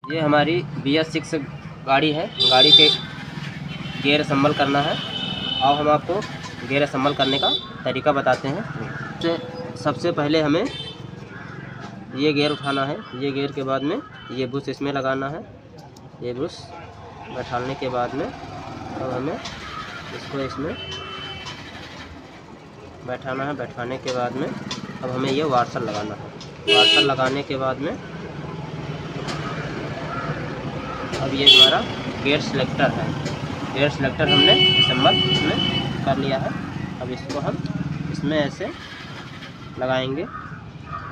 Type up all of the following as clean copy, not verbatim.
ये हमारी BS6 गाड़ी है। गाड़ी के गेयर असम्बल करना है और हम आपको गेयर असम्बल करने का तरीका बताते हैं। सबसे पहले हमें ये गेयर उठाना है। ये गेयर के बाद में ये बुश इसमें लगाना है। ये बुश बैठाने के बाद में अब हमें इसको इसमें बैठाना है। बैठाने के बाद में अब हमें ये वार्सल लगाना है। वार्सल लगाने के बाद में अब ये हमारा गेयर सिलेक्टर है। गेयर सिलेक्टर हमने असम्बल इसमें कर लिया है। अब इसको हम इसमें ऐसे लगाएंगे।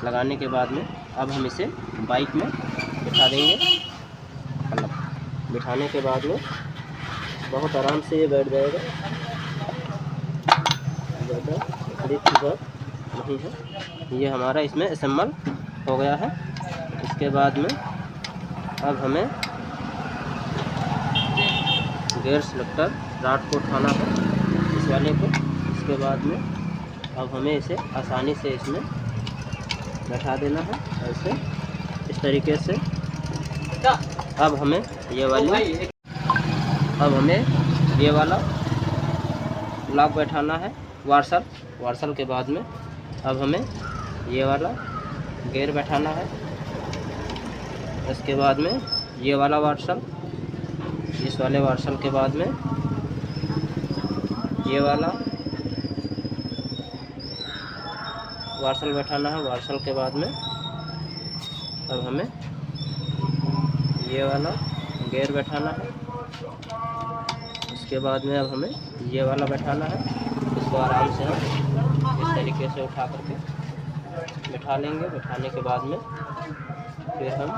लगाने के बाद में अब हम इसे बाइक में बिठा देंगे। मतलब बिठाने के बाद में बहुत आराम से ये बैठ जाएगा। ज़्यादा तकलीफ की बात नहीं है। ये हमारा इसमें असम्बल हो गया है। इसके बाद में अब हमें गेयर सिलेक्टर रॉड को उठाना है, इस वाले को। इसके बाद में अब हमें इसे आसानी से इसमें बैठा देना है ऐसे, इस तरीके से। अब हमें ये वाला ब्लॉक बैठाना है, वार्सल के बाद में अब हमें ये वाला गेयर बैठाना है। इसके बाद में ये वाला वार्सल, इस वाले वार्सल के बाद में ये वाला वार्सल बैठाना है। वार्सल के बाद में अब हमें ये वाला गेयर बैठाना है। इसके बाद में अब हमें ये वाला बैठाना है। इसको आराम से हम इस तरीके से उठा करके बैठा लेंगे। बैठाने के बाद में फिर हम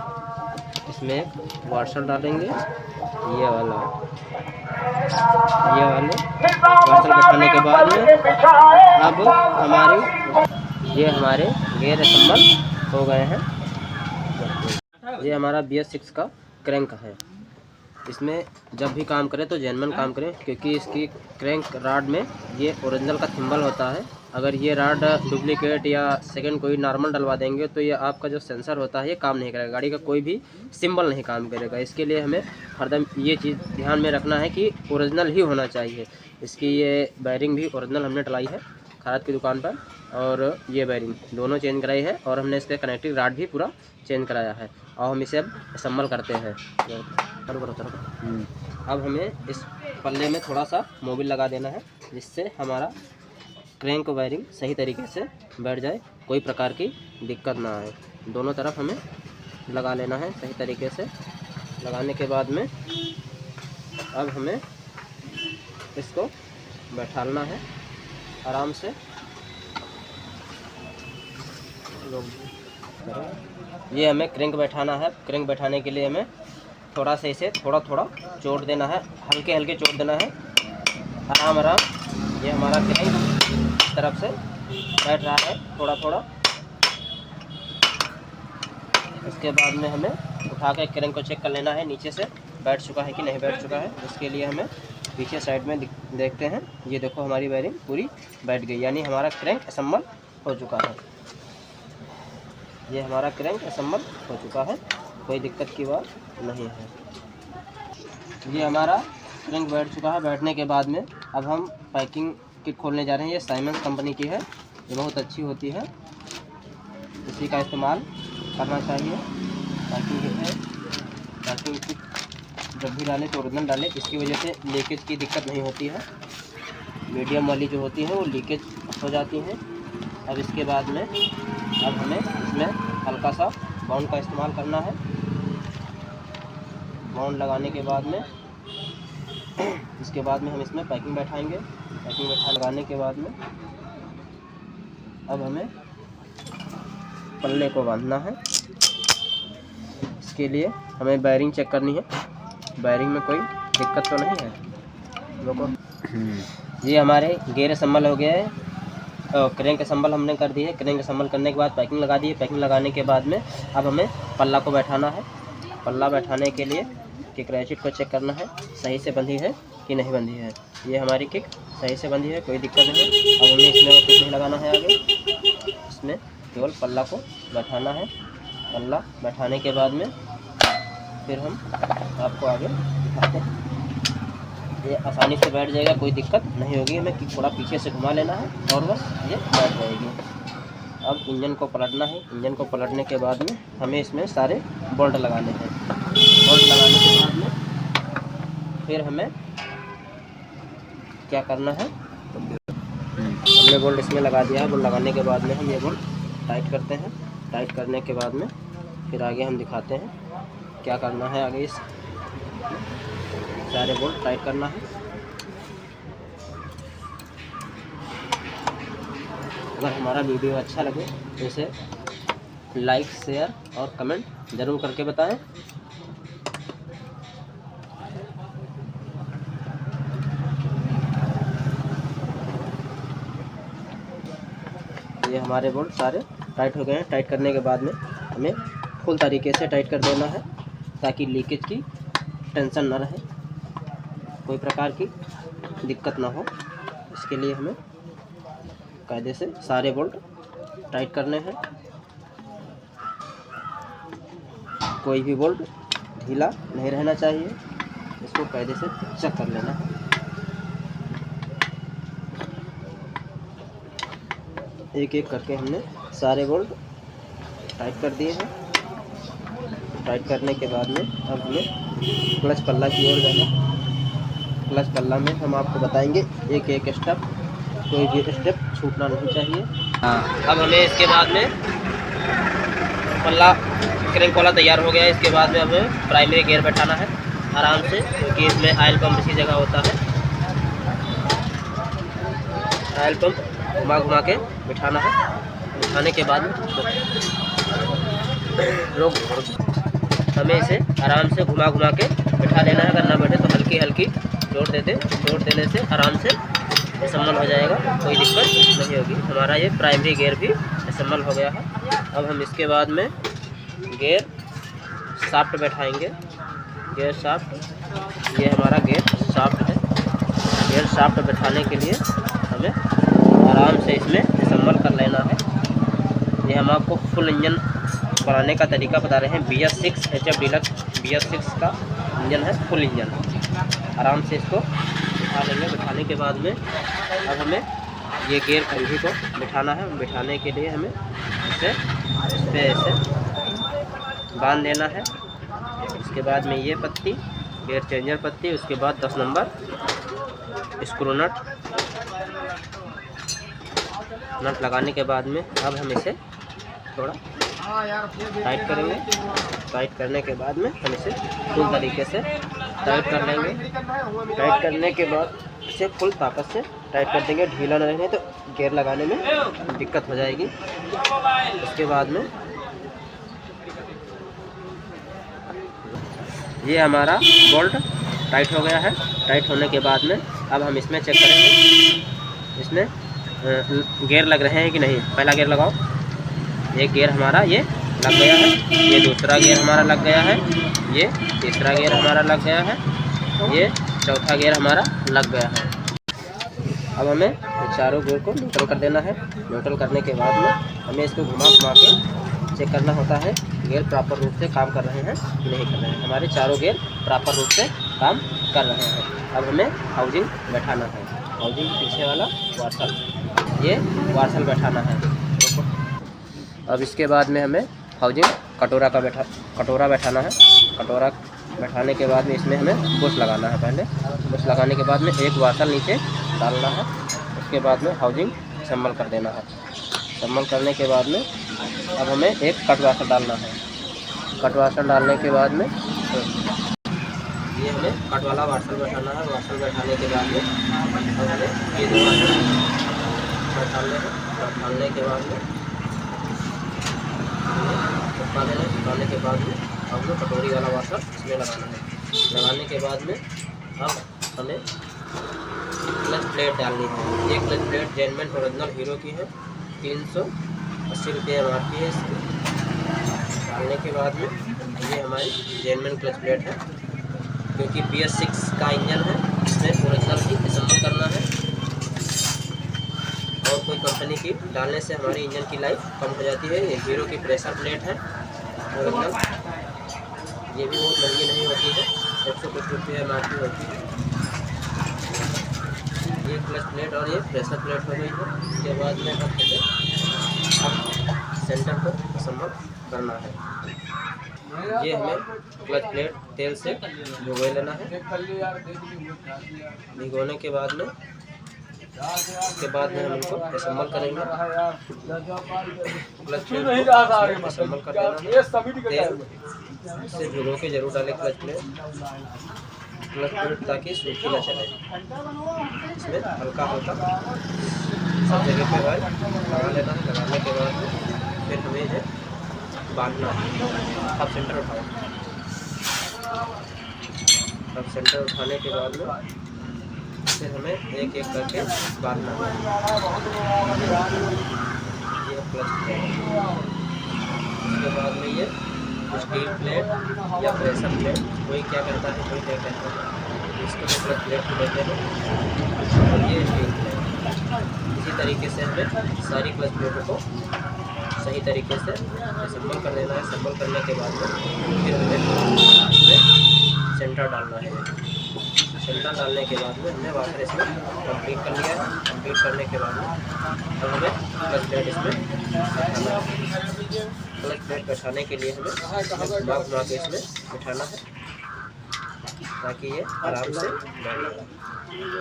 इसमें एक वार्सल डालेंगे। ये वाले वार्सल बैठाने के बाद में अब हमारे गेयर असम्बल हो गए हैं। ये हमारा BS6 का क्रैंक है। इसमें जब भी काम करें तो जेन्युइन काम करें, क्योंकि इसकी क्रैंक रॉड में ये ओरिजिनल का थिम्बल होता है। अगर ये रॉड डुप्लीकेट या सेकंड कोई नॉर्मल डलवा देंगे तो ये आपका जो सेंसर होता है ये काम नहीं करेगा, गाड़ी का कोई भी सिंबल नहीं काम करेगा। इसके लिए हमें हरदम ये चीज़ ध्यान में रखना है कि ओरिजिनल ही होना चाहिए। इसकी ये बैरिंग भी ओरिजिनल हमने डलाई है खारत की दुकान पर, और ये बैरिंग दोनों चेंज कराई है, और हमने इसके कनेक्टिंग रॉड भी पूरा चेंज कराया है। और हम इसे अब असम्बल करते हैं। अब हमें इस पल्ले में थोड़ा सा मोबिल लगा देना है, जिससे हमारा क्रैंक वायरिंग सही तरीके से बैठ जाए, कोई प्रकार की दिक्कत ना आए। दोनों तरफ हमें लगा लेना है सही तरीके से। लगाने के बाद में अब हमें इसको बैठाना है आराम से। ये हमें क्रैंक बैठाना है। क्रैंक बैठाने के लिए हमें थोड़ा सा इसे थोड़ा चोट देना है, हल्के चोट देना है, आराम। ये हमारा क्रैंक इस तरफ से बैठ रहा है थोड़ा। इसके बाद में हमें उठा कर क्रैंक को चेक कर लेना है नीचे से बैठ चुका है कि नहीं बैठ चुका है। इसके लिए हमें पीछे साइड में देखते हैं। ये देखो हमारी वायरिंग पूरी बैठ गई, यानी हमारा क्रैंक असम्बल हो चुका है। ये हमारा क्रैंक असम्बल हो चुका है, कोई दिक्कत की बात नहीं है। ये हमारा क्रैंक बैठ चुका है। बैठने के बाद में अब हम पैकिंग किट खोलने जा रहे हैं। ये साइमंस कंपनी की है, ये बहुत अच्छी होती है, इसी का इस्तेमाल करना चाहिए। पैकिंग किट है। पैकिंग किट जब भी डालें तो ओरिजिनल डालें, इसकी वजह से लीकेज की दिक्कत नहीं होती है। मीडियम वाली जो होती है वो लीकेज हो जाती है। अब इसके बाद में अब हमें इसमें हल्का सा बाउंड का इस्तेमाल करना है। बाउंड लगाने के बाद में इसके बाद में हम इसमें पैकिंग बैठाएंगे। पैकिंग लगाने के बाद में अब हमें पल्ले को बांधना है। इसके लिए हमें बैरिंग चेक करनी है, बैरिंग में कोई दिक्कत तो नहीं है। देखो ये हमारे गेयर असम्बल हो गया है। क्रैंक असम्बल हमने कर दी है। क्रैंक असम्बल करने के बाद पैकिंग लगा दी है। पैकिंग लगाने के बाद में अब हमें पल्ला को बैठाना है। पल्ला बैठाने के लिए किक रैचिट को चेक करना है सही से बंधी है कि नहीं बंधी है। ये हमारी किक सही से बंधी है, कोई दिक्कत नहीं है। अब हमें इसमें और कुछ नहीं लगाना है आगे, इसमें केवल पल्ला को बैठाना है। पल्ला बैठाने के बाद में फिर हम आपको आगे दिखाते हैं। ये आसानी से बैठ जाएगा, कोई दिक्कत नहीं होगी। हमें थोड़ा पीछे से घुमा लेना है और बस ये बैठ जाएगी। अब इंजन को पलटना है। इंजन को पलटने के बाद में हमें इसमें सारे बोल्ट लगाने हैं। बोल्ट लगाने के बाद में फिर हमें क्या करना है, हमने बोल्ट इसमें लगा दिया है। बोल्ट लगाने के बाद में हम ये बोल्ट टाइट करते हैं। टाइट करने के बाद में फिर आगे हम दिखाते हैं क्या करना है। आगे इस सारे बोल्ट टाइट करना है। अगर हमारा वीडियो अच्छा लगे तो इसे लाइक, शेयर और कमेंट ज़रूर करके बताएं। ये हमारे बोल्ट सारे टाइट हो गए हैं। टाइट करने के बाद में हमें फुल तरीके से टाइट कर देना है ताकि लीकेज की टेंशन ना रहे, कोई प्रकार की दिक्कत ना हो। इसके लिए हमें कायदे से सारे बोल्ट टाइट करने हैं। कोई भी बोल्ट ढीला नहीं रहना चाहिए। इसको कायदे से चेक कर लेना है। एक एक करके हमने सारे बोल्ट टाइट कर दिए हैं। टाइट करने के बाद में अब हमें क्लच पल्ला की ओर जाना। क्लच पल्ला में हम आपको बताएंगे एक एक स्टेप, कोई भी स्टेप छूटना नहीं चाहिए। अब हमें इसके बाद में पल्ला क्रैंक वाला तैयार हो गया है। इसके बाद में हमें प्राइमरी गियर बैठाना है आराम से, क्योंकि इसमें ऑयल पंप इसी जगह होता है। ऑयल पंप घुमा घुमा के बिठाना है। बिठाने के बाद हमें इसे आराम से घुमा घुमा के बिठा देना है। अगर ना बैठे तो हल्की हल्की जोड़ देने से आराम से असम्बल हो जाएगा, कोई दिक्कत नहीं होगी। हमारा ये प्राइमरी गियर भी असम्बल हो गया है। अब हम इसके बाद में गियर शाफ्ट बैठाएंगे। गियर शाफ्ट, ये हमारा गियर शाफ्ट है। गियर शाफ्ट बैठाने के लिए हमें आराम से इसमें असम्बल कर लेना है। ये हम आपको फुल इंजन बनाने का तरीका बता रहे हैं। BS6 HF डीलक्स BS6 का इंजन है, फुल इंजन। आराम से इसको बिठा लेंगे। बिठाने के बाद में अब हमें ये गियर कंघी को बिठाना है। बिठाने के लिए हमें इस पर ऐसे बांध देना है। इसके बाद में ये पत्ती, गियर चेंजर पत्ती, उसके बाद 10 नंबर स्क्रू नट लगाने के बाद में अब हम इसे थोड़ा टाइट करेंगे। टाइट करने के बाद में हम इसे फुल तरीके से टाइट कर लेंगे। टाइट करने के बाद इसे फुल ताकत से टाइट कर देंगे। ढीला न रहने तो गियर लगाने में दिक्कत हो जाएगी। उसके बाद में ये हमारा बोल्ट टाइट हो गया है। टाइट होने के बाद में अब हम इसमें चेक करेंगे इसमें गियर लग रहे हैं कि नहीं। पहला गियर लगाओ। एक गियर हमारा ये लग गया है। ये दूसरा गियर हमारा लग गया है। ये तीसरा गियर हमारा लग गया है। ये चौथा गियर हमारा लग गया है। अब हमें चारों गियर को न्यूट्रल कर देना है। न्यूट्रल करने के बाद में हमें इसको घुमा घुमा के चेक करना होता है गियर प्रॉपर रूप से काम कर रहे हैं कि नहीं कर रहे हैं। हमारे चारों गियर प्रॉपर रूप से काम कर रहे हैं। अब हमें हाउसिंग बैठाना है। हाउसिंग पीछे वाला वार्सल, ये वार्सल बैठाना है। अब इसके बाद में हमें हाउसिंग कटोरा बैठाना है। कटोरा बैठाने के बाद में इसमें हमें बुश लगाना है। पहले बुश लगाने के बाद में एक वार्सल नीचे डालना है। उसके बाद में हाउसिंग असम्बल कर देना है। असम्बल करने के बाद में अब हमें एक कट वार्सल डालना है। कट वार्सल डालने के बाद में ये हमें कट वाला वार्सल बैठाना है। वार्सल बैठाने के बाद में अब हमें ये दो वार्सल बैठाने के बाद में सुखाने के बाद में अब हमें कटोरी वाला वार्सल इसमें लगाना है। लगाने के बाद में अब हमें क्लच प्लेट डालनी है। ये क्लच प्लेट जेनमेन ओरिजिनल हीरो की है। 380 रुपये MRP है इसकी। डालने के बाद में ये हमारी जेनमेन क्लच प्लेट है, क्योंकि BS6 का इंजन है। इसमें ओरिजिनल ही असम्बल करना है और कोई कंपनी की डालने से हमारी इंजन की लाइफ कम हो जाती है। ये हीरो की प्रेशर प्लेट है ओरिजिनल। ये भी बहुत महंगी नहीं होती है, 100 कुछ रुपये MRP होती है। ये क्लच प्लेट और ये प्रेशर प्लेट हो गई है। इसके बाद में अब सेंटर को असेंबल करना है। ये हमें क्लच प्लेट तेल से भिगो लेना है। भिगोने के बाद में हम इनको असेंबल करेंगे। क्लच प्लेट को असेंबल कर देना है। तेल से भिगो के जरूर डालें क्लच प्लेट ताकि सूखी न चले। इसमें हल्का हल्का सब जगह पे ऑयल लगा लेना है। लगाने के बाद में फिर हमें इन्हें बांधना है। अब सेंटर उठाओ। अब सेंटर उठाने के बाद में फिर हमें एक एक करके बांधना है। ये क्लच प्लेट। उसके बाद में ये स्टील प्लेट या प्रेशर प्लेट, कोई क्या करता है कोई क्या कहता है, इसको भी क्लच प्लेट कहते हैं। और ये स्टील प्लेट। इसी तरीके से हमें सारी क्लच प्लेटों को सही तरीके से असेंबल कर देना है। असेंबल करने के बाद में फिर हमें इसमें सेंटर डालना है। सेंटर डालने के बाद में हमने वाटर इसमें कंप्लीट कर लिया है। कंप्लीट करने के बाद में अब हमें क्लच प्लेट इसमें बैठाना है। क्लच प्लेट बैठाने के लिए हमें घुमा के इसमें बैठाना है ताकि ये आराम से बैठे।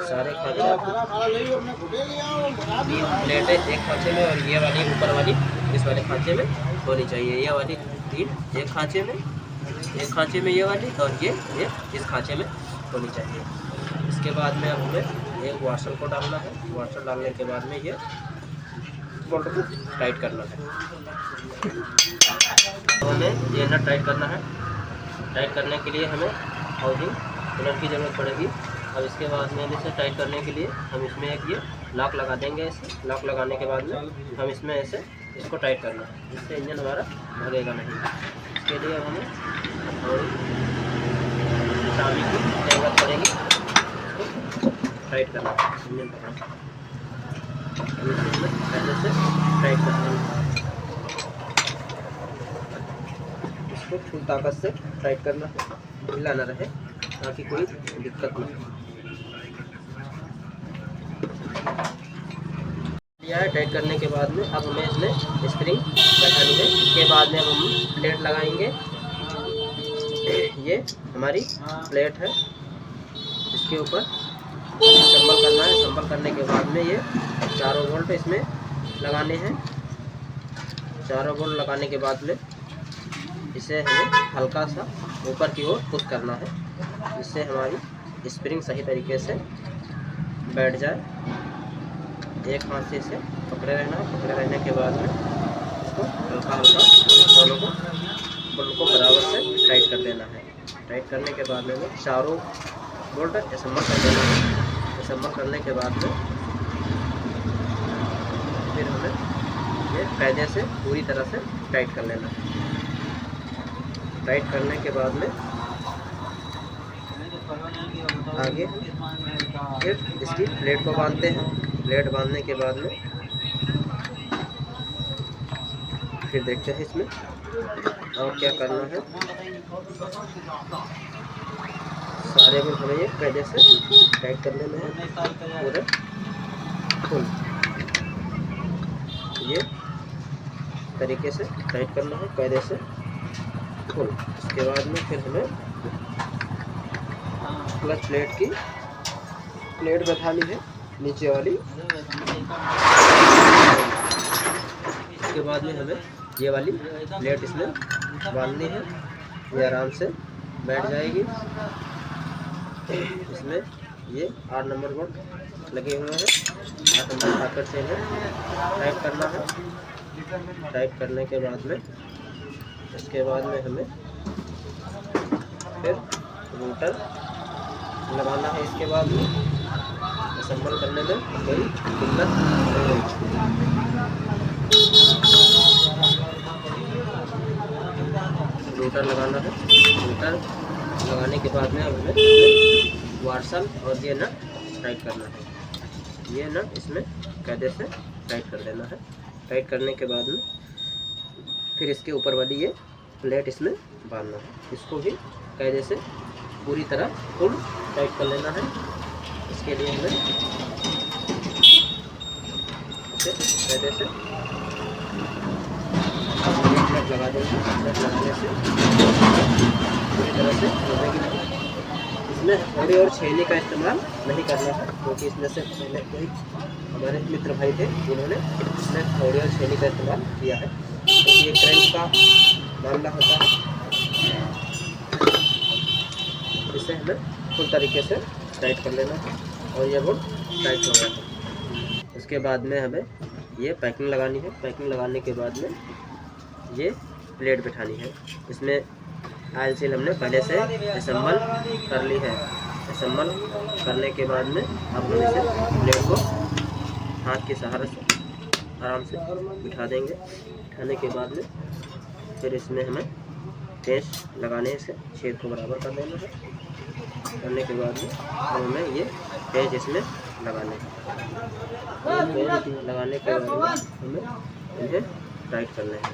सारे खांचे 3 प्लेटें एक खांचे में, और ये वाली ऊपर वाली इस वाले खांचे में होनी चाहिए। ये वाली 3 एक खांचे में ये वाली, और ये इस खांचे में होनी चाहिए। इसके बाद में अब हमें एक वॉशर को डालना है। वॉशर डालने के बाद में ये बोल्ट को टाइट करना है। तो हमें ये नट टाइट करना है। टाइट करने के लिए हमें हाउसिंग नट की ज़रूरत पड़ेगी। अब इसके बाद में इसे टाइट करने के लिए हम इसमें एक ये लॉक लगा देंगे। ऐसे लॉक लगाने के बाद में हम इसमें ऐसे इसको टाइट करना है, जिससे इंजन हमारा भागेगा नहीं। इसके लिए हमें थोड़ी चाबी की ज़रूरत पड़ेगी। इसको टाइट करना है। इंजन पकड़ा पहले से टाइट करना है। इसको फुल ताकत से टाइट करना है, ढीला न रहे ताकि कोई दिक्कत न हो। यह है टाइट करने के बाद में अब हमें इसमें स्प्रिंग बैठानी है। इसके बाद में हम प्लेट लगाएंगे। ये हमारी प्लेट है, इसके ऊपर असेंबल करना है। असेंबल करने के बाद में ये चारों बोल्ट इसमें लगाने हैं। चारों बोल्ट लगाने के बाद में इसे हमें हल्का सा ऊपर की ओर पुश करना है, जिससे हमारी स्प्रिंग सही तरीके से बैठ जाए। एक हाथ से इसे पकड़े रहना है। पकड़े रहने के बाद में इसको हल्का हल्का दोनों को बोल्ट को बराबर से टाइट कर देना है। टाइट करने के बाद में चारों बोल्ट असेंबल कर देना है। असेंबल करने के बाद में फिर हमें ये कायदे से पूरी तरह से टाइट कर लेना है। टाइट करने के बाद में आगे फिर इसकी प्लेट को बांधते हैं। प्लेट बांधने के बाद में फिर देखते हैं इसमें और क्या करना है। सारे को हमें ये कायदे से टाइट कर लेना है पूरे फुल। ये तरीके से टाइट करना है कायदे से फुल। इसके बाद में फिर हमें क्लच प्लेट की प्लेट बैठानी है नीचे वाली। इसके बाद में हमें ये वाली प्लेट इसमें बांधनी है। ये आराम से बैठ जाएगी। इसमें ये 8 नंबर बोल्ट लगे हुए हैं। 8 नंबर ताकत से इन्हें टाइट करना है। टाइट करने के बाद में इसके बाद में हमें फिर रोटर लगाना है। इसके बाद में असेंबल करने में कोई दिक्कत नहीं होगी। रोटर लगाना है। रोटर लगाने के बाद में हमें वार्सल और ये नट टाइट करना है। ये नट इसमें कायदे से टाइट कर देना है। टाइट करने के बाद में फिर इसके ऊपर वाली ये प्लेट इसमें बांधना है। इसको भी कायदे से पूरी तरह फुल टाइट कर लेना है। इसके लिए हमें इसे कायदे से नट लगा देंगे। नट लगाने से पूरी तरह से लगेगी नहीं। इसमें हथौड़े और छेनी का इस्तेमाल नहीं करना है, क्योंकि इसमें से पहले कोई हमारे मित्र भाई थे जिन्होंने इसमें हथौड़े और छेनी का इस्तेमाल किया है, क्योंकि ये क्रैंक का मामला होता है। इसे हमें फुल तरीके से टाइट कर लेना है और ये बोल्ट टाइट हो गया है। उसके बाद में हमें ये पैकिंग लगानी है। पैकिंग लगाने के बाद में ये प्लेट बिठानी है। इसमें आयल सील हमने पहले से असेंबल कर ली है। असेंबल करने के बाद में अब हम इसे प्लेट को हाथ के सहारे से आराम से बिठा देंगे। बिठाने के बाद में फिर इसमें हमें पेंच लगाने से छेद को बराबर कर देना है। करने के बाद में हमें ये पेंच इसमें लगाने हैं। पेंच लगाने के बाद में हमें इन्हें टाइट करना है,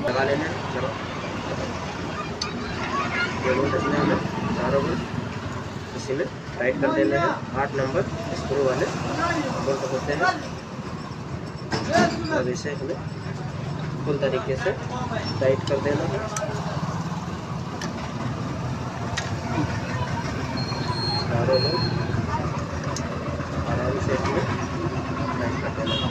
लगा लेना है। इसमें हमें चारों बोल्ट इसी में टाइट कर देना है। 8 नंबर स्क्रू वाले बोल्ट होते हैं। अब इसे हमें फुल तरीके से टाइट कर देना है। चारों बोल्ट आराम से इसमें टाइट कर देना है।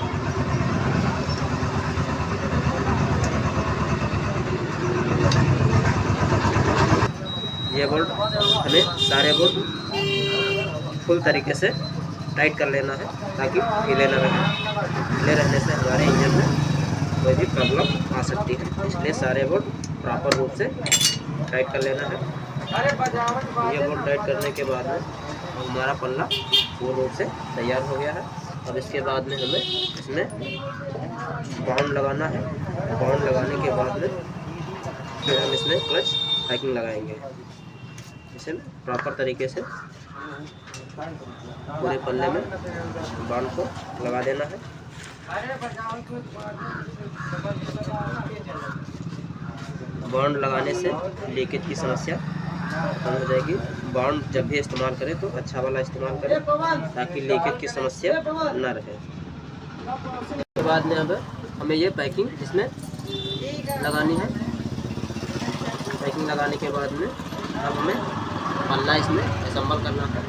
ये बोल्ट हमें सारे बोल्ट फुल तरीके से टाइट कर लेना है, ताकि ढीले न रहे। ढीले रहने से हमारे इंजन में कोई भी प्रॉब्लम आ सकती है। इसलिए सारे बोल्ट प्रॉपर रूप से टाइट कर लेना है। ये बोल्ट टाइट करने के बाद में हमारा पल्ला पूर्ण रूप से तैयार हो गया है। अब इसके बाद में हमें इसमें बाउंड लगाना है। बाउंड लगाने के बाद में फिर हम इसमें क्लच पैकिंग लगाएंगे। इसे प्रॉपर तरीके से पूरे पल्ले में बाउंड को लगा देना है। बाउंड लगाने से लीकेज की समस्या कम हो जाएगी। बाउंड जब भी इस्तेमाल करें तो अच्छा वाला इस्तेमाल करें, ताकि लीकेज की समस्या न रहे। उसके बाद में अब हमें ये पैकिंग इसमें लगानी है। पैकिंग लगाने के बाद में अब हमें पल्ला इसमें असेंबल करना है।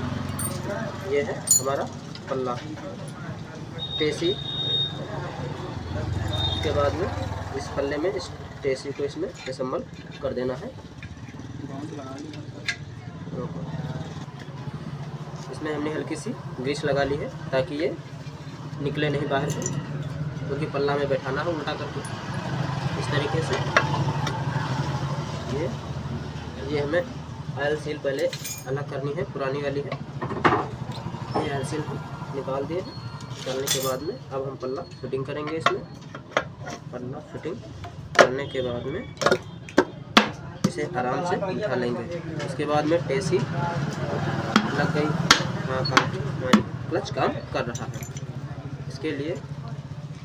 ये है हमारा पल्ला टेसी। उसके बाद में इस पल्ले में इस टेसी को इसमें असेंबल कर देना है। इसमें हमने हल्की सी ग्रीस लगा ली है, ताकि ये निकले नहीं बाहर से, क्योंकि पल्ला में बैठाना है उल्टा करके। इस तरीके से ये हमें आयल सील पहले अलग करनी है, पुरानी वाली है। ये आयल सील निकाल दिए हैं। निकालने के बाद में अब हम पल्ला फिटिंग करेंगे। इसमें पल्ला फिटिंग करने के बाद में इसे आराम से उठा लेंगे। उसके बाद में टेसी लग गई। हाँ, हमारी क्लच काम कर रहा है। इसके लिए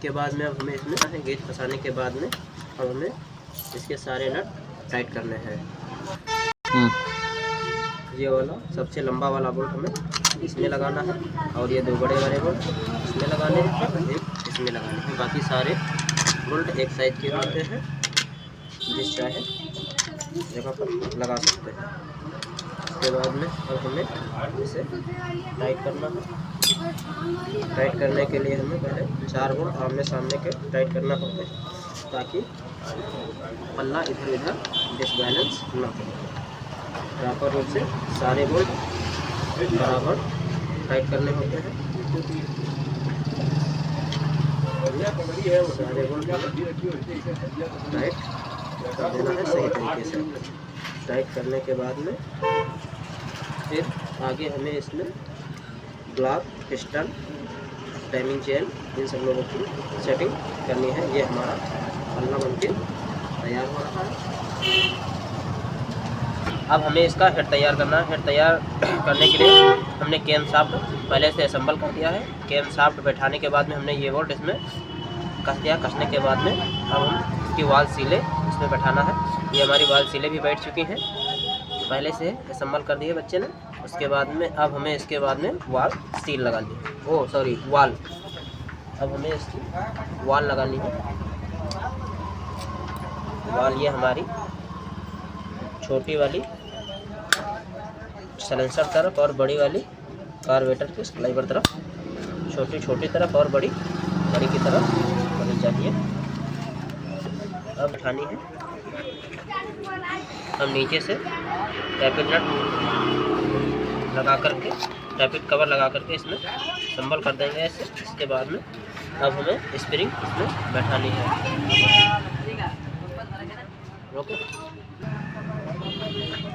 के बाद में अब हमें इसमें गेज फंसाने के बाद में अब हमें इसके सारे नट टाइट करने हैं। ये वाला सबसे लंबा वाला बोल्ट हमें इसमें लगाना है, और ये 2 बड़े वाले बोल्ट इसमें लगाने हैं, एक इसमें लगाने हैं। बाकी सारे बोल्ट एक साइज के होते हैं, जिस चाहे जगह पर लगा सकते हैं। उसके बाद में अब हमें इसे टाइट करना है। टाइट करने के लिए हमें पहले 4 बोल्ट आमने सामने के टाइट करना होते हैं, ताकि पल्ला इधर उधर डिसबैलेंस न हो। प्रॉपर रूप से सारे बोल्ट बराबर टाइट करने होते हैं। सारे बोल्ट टाइट कर देना है सही तरीके से। टाइट करने के बाद में फिर आगे हमें इसमें ब्लॉक, पिस्टन, टाइमिंग चेन, इन सब लोगों की सेटिंग करनी है। ये हमारा पल्ला बनके तैयार हो रहा है। अब हमें इसका हेड तैयार करना है। हेड तैयार करने के लिए हमने कैम शाफ्ट पहले से असेंबल कर दिया है। कैम शाफ्ट बैठाने के बाद में हमने ये बोल्ट इसमें कस दिया। कसने के बाद में अब हम इसकी वाल सीलें इसमें बैठाना है। ये हमारी वाल सीलें भी बैठ चुकी हैं, पहले से असम्बल कर दिए बच्चे ने। उसके बाद में अब हमें इसके बाद में वाल सील लगानी है, ओ सॉरी वाल, अब हमें इसकी वाल लगानी है। वाल ये हमारी छोटी वाली सलेंसर तरफ और बड़ी वाली कार्बोरेटर की स्लाइवर तरफ, छोटी छोटी तरफ और बड़ी बड़ी की तरफ होनी चाहिए। अब उठानी है, हम नीचे से टैपिट नट लगा करके, टैपिट कवर लगा करके इसमें संबल कर देंगे ऐसे। इसके बाद में अब हमें स्प्रिंग इसमें बैठानी है। ओके,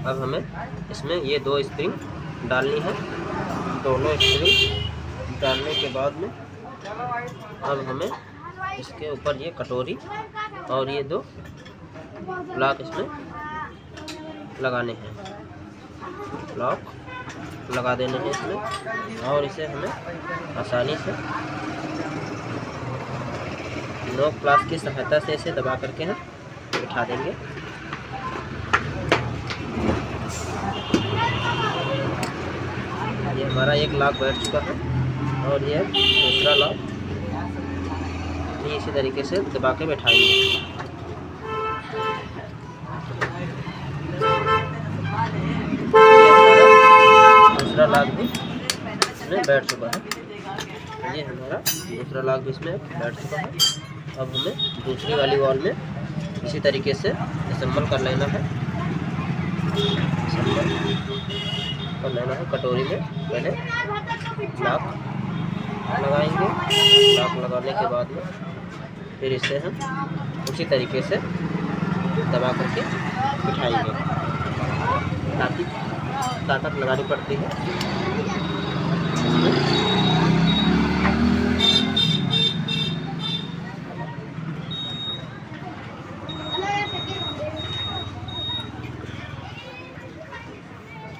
अब हमें इसमें ये 2 स्प्रिंग डालनी है। दोनों स्प्रिंग डालने के बाद में अब हमें इसके ऊपर ये कटोरी और ये 2 लॉक इसमें लगाने हैं, लॉक लगा देने हैं इसमें। और इसे हमें आसानी से नोक प्लास की सहायता से इसे दबा करके हम उठा देंगे। ये हमारा एक लॉक बैठ चुका है और ये दूसरा लॉक इसी तरीके से दबा के बैठाएंगे। दूसरा लॉक भी इसमें बैठ चुका है, ये हमारा दूसरा लॉक भी इसमें बैठ चुका है। अब हमें दूसरी वाली वॉल में इसी तरीके से असम्बल कर लेना है, असम्बल कर लेना है। कटोरी में पहले लॉक लगाएंगे, लॉक लगाने के बाद में फिर इसे हम उसी तरीके से दबा करके बिठाएंगे, ताकि ताकत लगानी पड़ती है।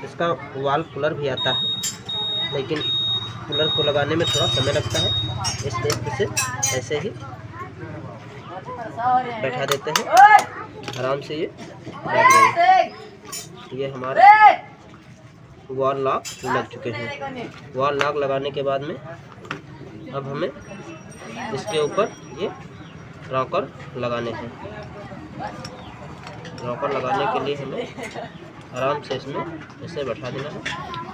इसका वाल कूलर भी आता है, लेकिन कूलर को लगाने में थोड़ा समय लगता है, इसलिए इसे ऐसे ही बैठा देते हैं, आराम से ये बैठ जाएगा। ये हमारे वॉल लॉक लग चुके हैं। वॉल लॉक लगाने के बाद में अब हमें इसके ऊपर ये रॉकर लगाने हैं। रॉकर लगाने के लिए हमें आराम से इसमें ऐसे बैठा देना है।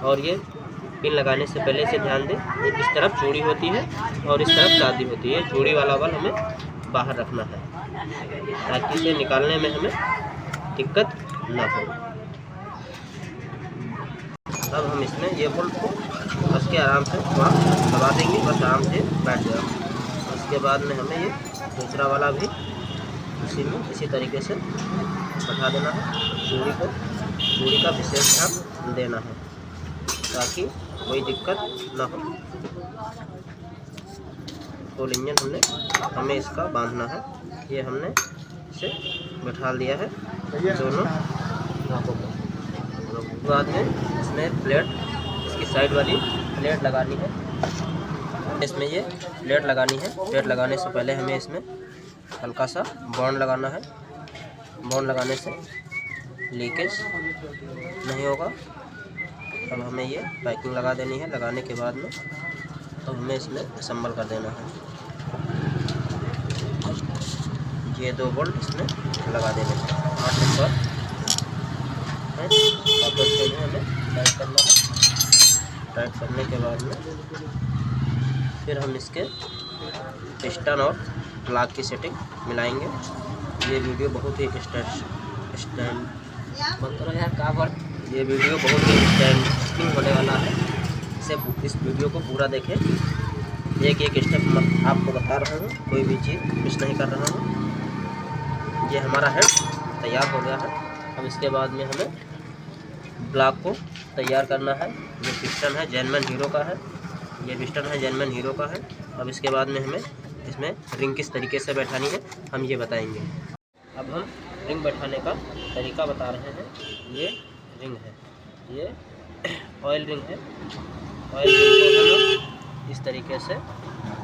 और ये पिन लगाने से पहले से ध्यान दें, इस तरफ चूड़ी होती है और इस तरफ शादी होती है। चूड़ी वाला वाल हमें बाहर रखना है, ताकि इसे निकालने में हमें दिक्कत ना हो। अब हम इसमें ये बोल्ट को कस के आराम से थोड़ा दबा देंगे, बस आराम से बैठ जाएगा। उसके बाद में हमें ये दूसरा वाला भी इसी तरीके से बैठा देना है। चूड़ी का विशेष ध्यान देना है, ताकि कोई दिक्कत ना हो। फुल इंजन हमें इसका बांधना है। ये हमने इसे बैठा दिया है दोनों नाकों को। बाद में इसमें प्लेट, इसकी साइड वाली प्लेट लगानी है। इसमें ये प्लेट लगानी है। प्लेट लगाने से पहले हमें इसमें हल्का सा बॉन्ड लगाना है। बॉन्ड लगाने से लीकेज नहीं होगा। अब हमें ये पैकिंग लगा देनी है। लगाने के बाद में अब हमें इसमें असम्बल कर देना है। ये 2 बोल्ट इसमें लगा देने हैं। 8 नंबर है, वापस से हमें टाइट करना है। टाइट करने के बाद में फिर हम इसके पिस्टन और प्लाग की सेटिंग मिलाएंगे। ये वीडियो बहुत ही ये वीडियो बहुत ही इंटरेस्टिंग होने वाला है। इस वीडियो को पूरा देखें। एक स्टेप आपको बता रहा हूँ, कोई भी चीज़ मिस नहीं कर रहा हूँ। ये हमारा हेड तैयार हो गया है। अब इसके बाद में हमें ब्लॉक को तैयार करना है। ये पिस्टन है, जेनमन हीरो का है। ये पिस्टन है, जेनमन हीरो का है। अब इसके बाद में हमें इसमें रिंग किस तरीके से बैठानी है हम ये बताएंगे। अब हम रिंग बैठाने का तरीका बता रहे हैं। ये रिंग है, ये ऑयल रिंग है। ऑयल रिंग को हम इस तरीके से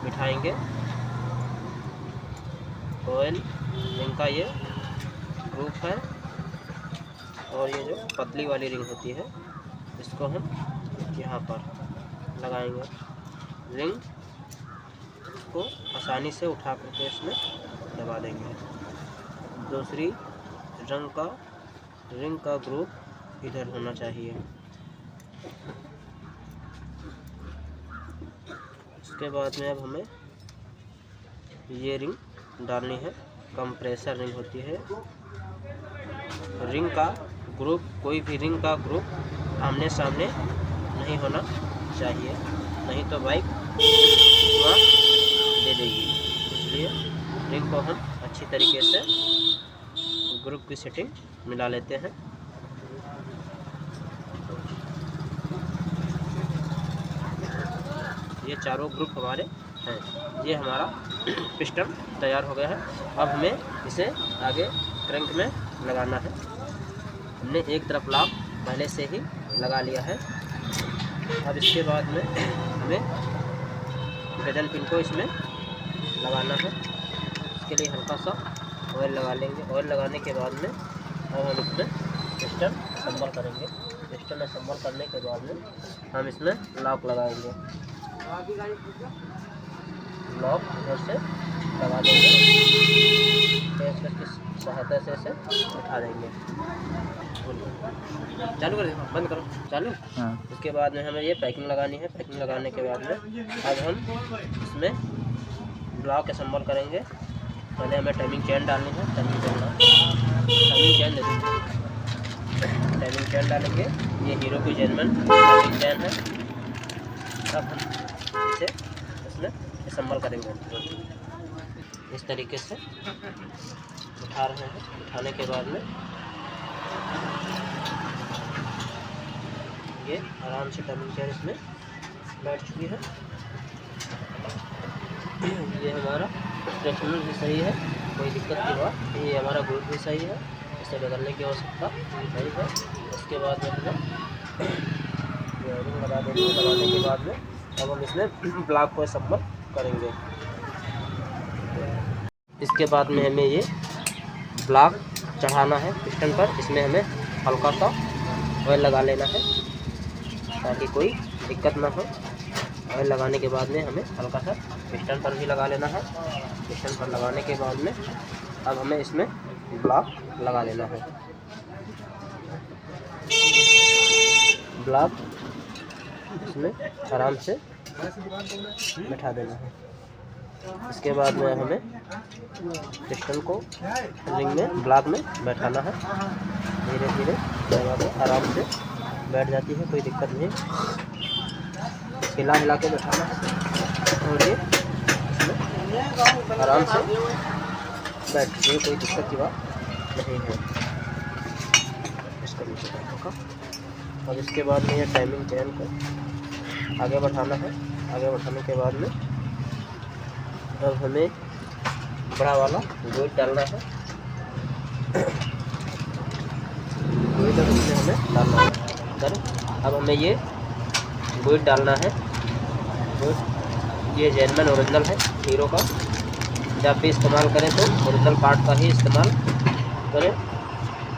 बिठाएंगे। ऑयल रिंग का ये ग्रुप है, और ये जो पतली वाली रिंग होती है इसको हम यहाँ पर लगाएंगे। रिंग को आसानी से उठा करके इसमें दबा देंगे। दूसरी रिंग का ग्रुप इधर होना चाहिए। उसके बाद में अब हमें ये रिंग डालनी है। कंप्रेसर रिंग होती है। रिंग का ग्रुप, कोई भी रिंग का ग्रुप आमने सामने नहीं होना चाहिए, नहीं तो बाइक धुआं दे देगी। इसलिए रिंग को हम अच्छी तरीके से ग्रुप की सेटिंग मिला लेते हैं। ये चारों ग्रुप हमारे हैं। ये हमारा पिस्टन तैयार हो गया है। अब हमें इसे आगे क्रैंक में लगाना है। हमने एक तरफ लॉक पहले से ही लगा लिया है। अब इसके बाद में हमें गजल पिन को इसमें लगाना है। इसके लिए हल्का सा ऑयल लगा लेंगे। ऑयल लगाने के बाद में अब हम इसमें पिस्टन असम्बल करेंगे। पिस्टन असम्बल करने के बाद में हम इसमें लॉक लगाएंगे। लॉक इधर से लगा देंगे, पेंच की सहायता से इसे उठा देंगे। चालू कर दो, बंद करो, चालू। उसके बाद में हमें ये पैकिंग लगानी है। पैकिंग लगाने के बाद में अब हम इसमें ब्लॉक असम्बल करेंगे। पहले हमें टाइमिंग चेन डालनी है। टाइमिंग चेन दे देंगे। टाइमिंग चेन डालेंगे। ये हीरो की जेनमन टाइमिंग चेन है। अब हम इसे इसमें असम्बल करेंगे। इस तरीके से उठा रहे हैं। उठाने के बाद में ये आराम से टाइमिंग चेन इसमें बैठ चुकी है। ये हमारा स्ट्रेचनर भी सही है, कोई दिक्कत की बात। ये हमारा ग्रुप भी सही है, इसे बदलने की आवश्यकता नहीं है। उसके बाद में हम लगा देंगे। लगाने के बाद में अब हम इसमें ब्लॉक को असम्बल करेंगे। इसके बाद में हमें ये ब्लॉक चढ़ाना है पिस्टन पर। इसमें हमें हल्का सा ऑयल लगा लेना है ताकि कोई दिक्कत ना हो। ऑयल लगाने के बाद में हमें हल्का सा पिस्टन पर भी लगा लेना है। पिस्टन पर लगाने के बाद में अब हमें इसमें ब्लॉक लगा लेना है। ब्लॉक इसमें आराम से बैठा देना है। इसके बाद में हमें पिस्टन को रिंग में, ब्लॉक में बैठाना है। धीरे धीरे आराम से बैठ जाती है, कोई दिक्कत नहीं। हिला के बैठाना है और ये इसमें आराम से बैठती है, कोई दिक्कत की बात नहीं है। इसका नीचे होगा। और इसके बाद में ये टाइमिंग चेन को आगे बढ़ाना है। आगे बढ़ाने के बाद में अब हमें बड़ा वाला गोइड डालना है। गोइड इसमें हमें डालना है। अब हमें ये गोइड डालना है। ये जेनमन ओरिजिनल है हीरो का। जब भी इस्तेमाल करें तो ओरिजिनल पार्ट का ही इस्तेमाल करें,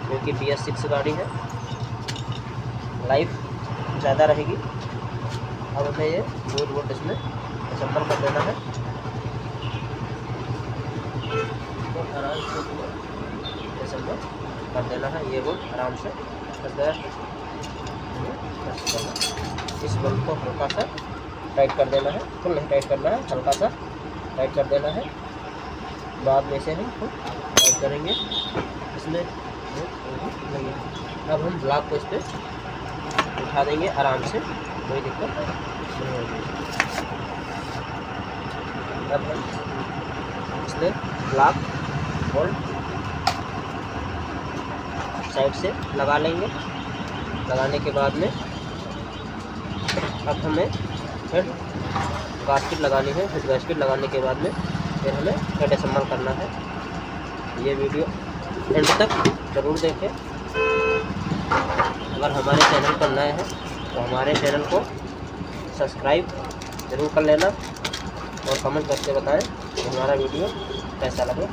क्योंकि BS6 गाड़ी है, लाइफ ज़्यादा रहेगी। अब हमें ये गोइड इसमें असम्बल कर देना है। आराम से असम्बल कर देना है। ये बोल्ट आराम से कर देना। इस बोल्ट को हल्का सा टाइट कर देना है, फुल नहीं टाइट करना है, हल्का सा टाइट कर देना है। बाद में इसे हम फुल टाइट करेंगे। इसमें अब हम ब्लॉक को इस पर उठा देंगे आराम से, कोई दिक्कत नहीं होगी। अब हम इसमें ब्लॉक बोल्ट साइड से लगा लेंगे। लगाने के बाद में अब हमें फिर गास्केट लगानी है। फिर गास्केट लगाने के बाद में फिर हमें हेड असम्बल करना है। ये वीडियो एंड तक ज़रूर देखें। अगर हमारे चैनल पर नए हैं तो हमारे चैनल को सब्सक्राइब ज़रूर कर लेना और कमेंट करके बताएं कि हमारा वीडियो कैसा लगा।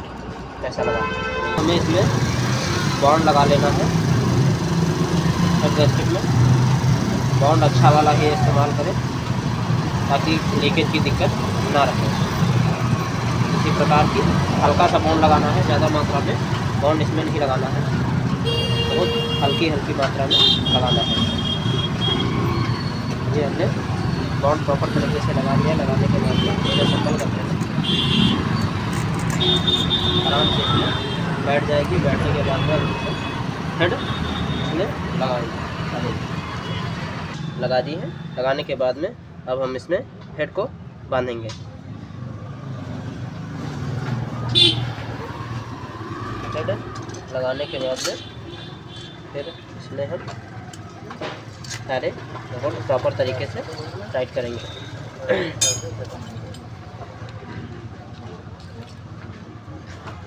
हमें इसमें बॉन्ड लगा लेना है हेड गैस्केट में। बॉन्ड अच्छा वाला ही इस्तेमाल करें ताकि लीकेज की दिक्कत ना रहे। इसी प्रकार की हल्का सा बॉन्ड लगाना है, ज़्यादा मात्रा में बॉन्ड इसमें नहीं लगाना है, बहुत हल्की मात्रा में लगाना है। ये हमने बॉन्ड प्रॉपर तरीके से लगा लिया। लगाने के बाद इसे असेंबल करते हैं, आराम से इसमें बैठ जाएगी। बैठने के बाद में हेड इसमें लगा दी है। लगाने के बाद में अब हम इसमें हेड को बांधेंगे। हेड लगाने के बाद में फिर इसमें हम सारे बोल्ट प्रॉपर तरीके से टाइट करेंगे।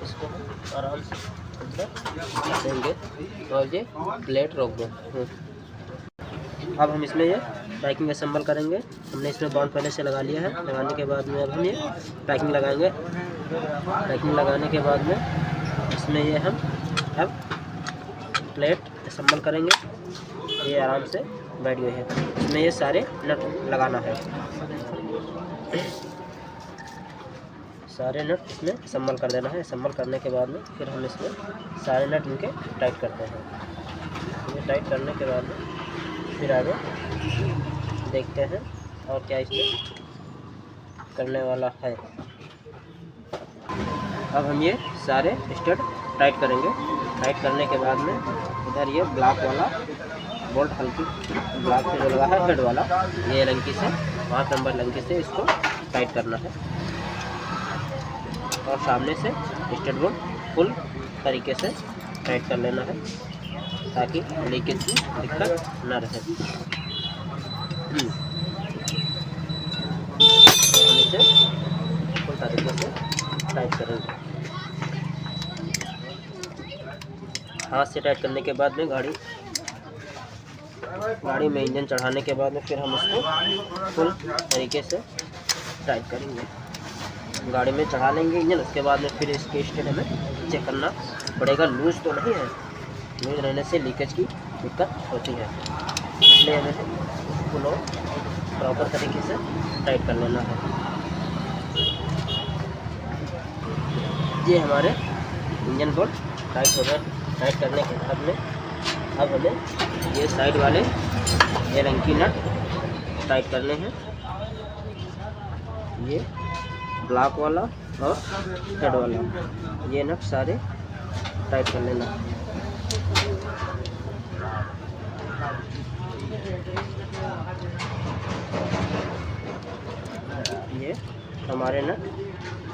इसको हम आराम से देंगे और ये प्लेट रोक दो। अब हम इसमें ये पैकिंग असेंबल करेंगे। हमने इसमें बॉन्ड पहले से लगा लिया है। लगाने के बाद में अब हम ये पैकिंग लगाएंगे। पैकिंग लगाने के बाद में इसमें ये हम अब प्लेट असेंबल करेंगे। ये आराम से बैठ गई है। इसमें ये सारे नट लगाना है। सारे नट इसमें असेंबल कर देना है। असेंबल करने के बाद में फिर हम इसमें सारे नट इनके टाइट करते हैं। ये टाइट करने के बाद में फिर आगे देखते हैं और क्या इसमें करने वाला है। अब हम ये सारे स्टड टाइट करेंगे। टाइट करने के बाद में इधर ये ब्लॉक वाला बोल्ट, हल्की ब्लॉक से जो लगा है हेड वाला, ये लंकी से 5 नंबर लंकी से इसको टाइट करना है और सामने से स्टड बोल्ट फुल तरीके से टाइट कर लेना है ताकि लीकेज की दिक्कत ना रहे। इसे फुल तरीके से टाइट करेंगे। हाथ से टाइट करने के बाद में गाड़ी में इंजन चढ़ाने के बाद में फिर हम इसको फुल तरीके से टाइट करेंगे। गाड़ी में चढ़ा लेंगे इंजन। उसके बाद में फिर इसके स्टेट हमें चेक करना पड़ेगा, लूज़ तो नहीं है। लूज़ रहने से लीकेज की दिक्कत होती है, इसलिए हमें इसको प्रॉपर तरीके से टाइट कर लेना है। ये हमारे इंजन बोल्ट टाइट हो गए। टाइट करने के बाद में अब हमें ये साइड वाले ये लंकी नट टाइट करने हैं। ये ब्लॉक वाला और हेड वाला ये नट सारे टाइट कर लेना। ये हमारे नट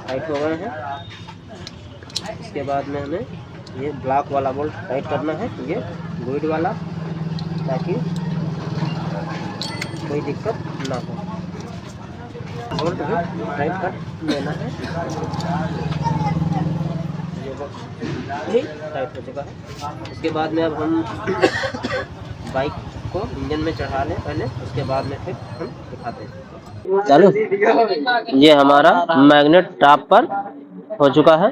टाइट हो गए हैं। इसके बाद में हमें ये ब्लॉक वाला बोल्ट टाइट करना है, ये गुइड वाला, ताकि कोई दिक्कत ना हो। बोल्ट भी टाइट कर लेना है। ये बोल्ट भी टाइट हो चुका है। इसके बाद में अब हम बाइक को इंजन में चढ़ा लें पहले, उसके बाद में फिर हम दिखाते हैं। चलो, ये हमारा मैग्नेट टॉप पर हो चुका है।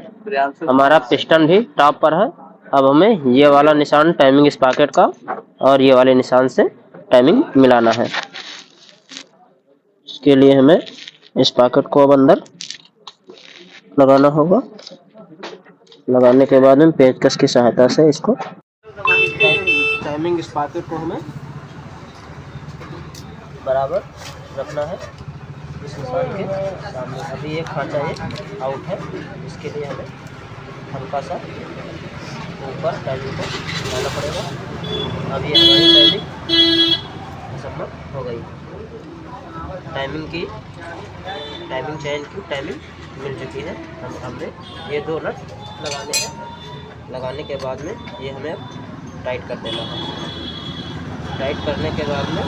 हमारा पिस्टन भी टॉप पर है। अब हमें ये वाला निशान टाइमिंग स्प्रॉकेट का और ये वाले निशान से टाइमिंग मिलाना है। इसके लिए हमें स्प्रॉकेट को अब अंदर लगाना होगा। लगाने के बाद में पेचकस की सहायता से इसको टाइमिंग स्प्रॉकेट को हमें बराबर रखना है इस निशान के सामने। अभी एक खांचा ये आउट है, इसके लिए हमें हल्का सा ऊपर टाइमिंग को डालना पड़ेगा। अभी हमारी टाइमिंग संभव हो गई। टाइमिंग चेंज की टाइमिंग मिल चुकी है। हमने ये 2 नट लगाने हैं। लगाने के बाद में ये हमें टाइट कर देना है। टाइट करने के बाद में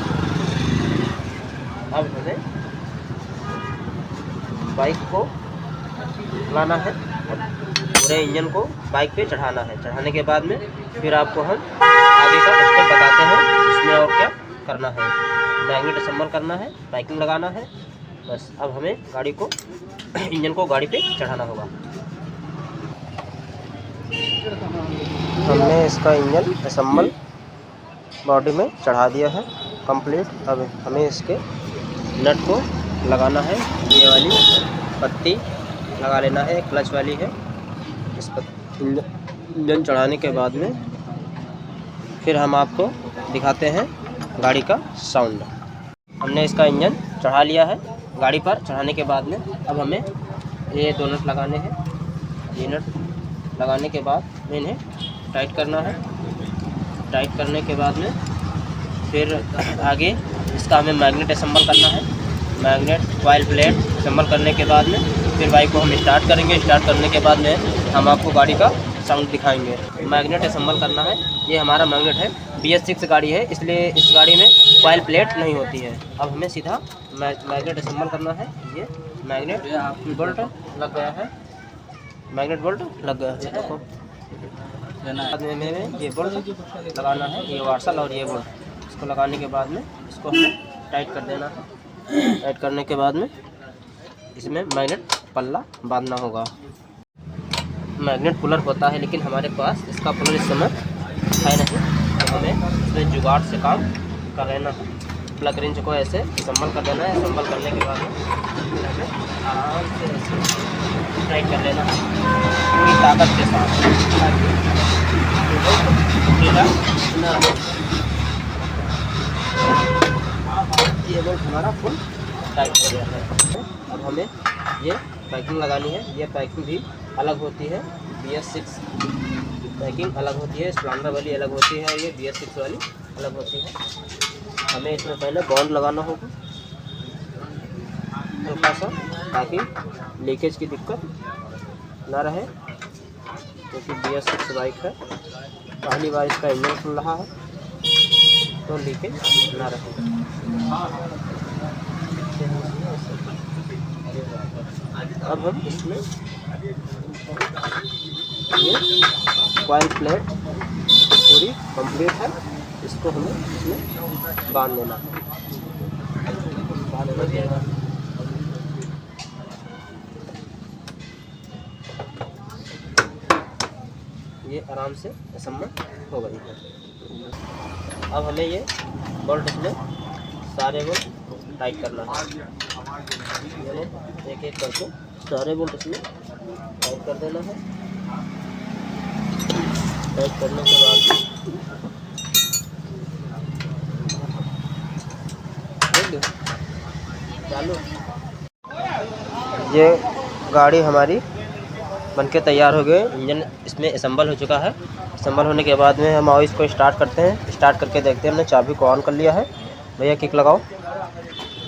अब हमें बाइक को लाना है और पूरे इंजन को बाइक पे चढ़ाना है। चढ़ाने के बाद में फिर आपको हम आगे का स्टेप बताते हैं इसमें और क्या करना है। मैग्नेट असेंबल करना है, बाइकिंग लगाना है, बस। अब हमें गाड़ी को इंजन को गाड़ी पे चढ़ाना होगा। हमने इसका इंजन असम्बल बॉडी में चढ़ा दिया है कंप्लीट। अब हमें इसके नट को लगाना है। ये वाली पत्ती लगा लेना है, क्लच वाली है। इस पर इंजन चढ़ाने के बाद में फिर हम आपको दिखाते हैं गाड़ी का साउंड। हमने इसका इंजन चढ़ा लिया है गाड़ी पर। चढ़ाने के बाद में अब हमें ये दो नट लगाने हैं। ये नट लगाने के बाद में इन्हें टाइट करना है। टाइट करने के बाद में फिर आगे इसका हमें मैग्नेट असम्बल करना है। मैग्नेट कॉइल प्लेट असम्बल करने के बाद में फिर बाइक को हम स्टार्ट करेंगे। स्टार्ट करने के बाद में हम आपको गाड़ी का साउंड दिखाएंगे। मैग्नेट असम्बल करना है। ये हमारा मैग्नेट है, BS6 गाड़ी है, इसलिए इस गाड़ी में कॉइल प्लेट नहीं होती है। अब हमें सीधा मैग्नेट असम्बल करना है। ये मैग्नेट बोल्ट लग गया है, मैग्नेट बोल्ट लग गया है। देखो बाद में हमें ये बोल्ट लगाना है, ये वार्सल और ये बोल्ट। इसको लगाने के बाद में इसको हमें टाइट कर देना है। टाइट करने के बाद में इसमें मैग्नेट पल्ला बांधना होगा। मैग्नेट पुलर होता है, लेकिन हमारे पास इसका पुलर इस समय है नहीं, तो हमें इसमें जुगाड़ से काम कर लेना है। प्लग रेंच को ऐसे असम्बल कर देना है। असम्बल करने के बाद फिर हमें आराम से ऐसे टाइट कर लेना है पूरी ताकत के साथ, ताकि ढीला ना हो। ये बोल्ट हमारा फुल टाइट हो गया है। अब हमें ये पैकिंग लगानी है। ये पैकिंग भी अलग होती है, BS6 पैकिंग अलग होती है, स्प्लेंडर वाली अलग होती है और ये BS6 वाली अलग होती है। हमें इसमें पहले बॉन्ड लगाना होगा हल्का सा, ताकि लीकेज की दिक्कत ना रहे, क्योंकि BS6 बाइक है, पहली बार इसका इंजन खुल रहा है, तो लीकेज ना रहे। अब हम इसमें ये कॉइल प्लेट पूरी कंप्लीट है, इसको हमें इसमें बांध देना है। ये आराम से असम्बल हो गई है। अब हमें ये बोल्ट इसमें सारे बोल्ट टाइट करना है। एक एक करके सारे बोल्ट इसमें टाइट कर देना है। टाइट करने के बाद चालू, ये गाड़ी हमारी बनके तैयार हो गई। इंजन इसमें असम्बल हो चुका है। असम्बल होने के बाद में हम इसको स्टार्ट करते हैं। स्टार्ट करके देखते हैं, हमने चाबी को ऑन कर लिया है। भैया किक लगाओ।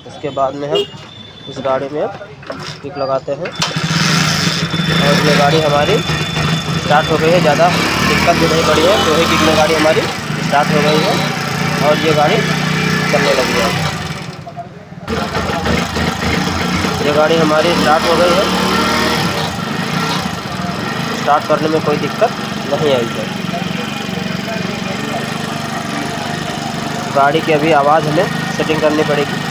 उसके बाद में हम इस गाड़ी में किक लगाते हैं और ये गाड़ी हमारी स्टार्ट हो गई है। ज़्यादा दिक्कत भी नहीं पड़ी है, तो ही किक में गाड़ी हमारी स्टार्ट हो गई है और ये गाड़ी चलने लगी है। ये गाड़ी हमारी स्टार्ट हो गई है। स्टार्ट करने में कोई दिक्कत नहीं आई है। गाड़ी की अभी आवाज़ हमें सेटिंग करनी पड़ेगी।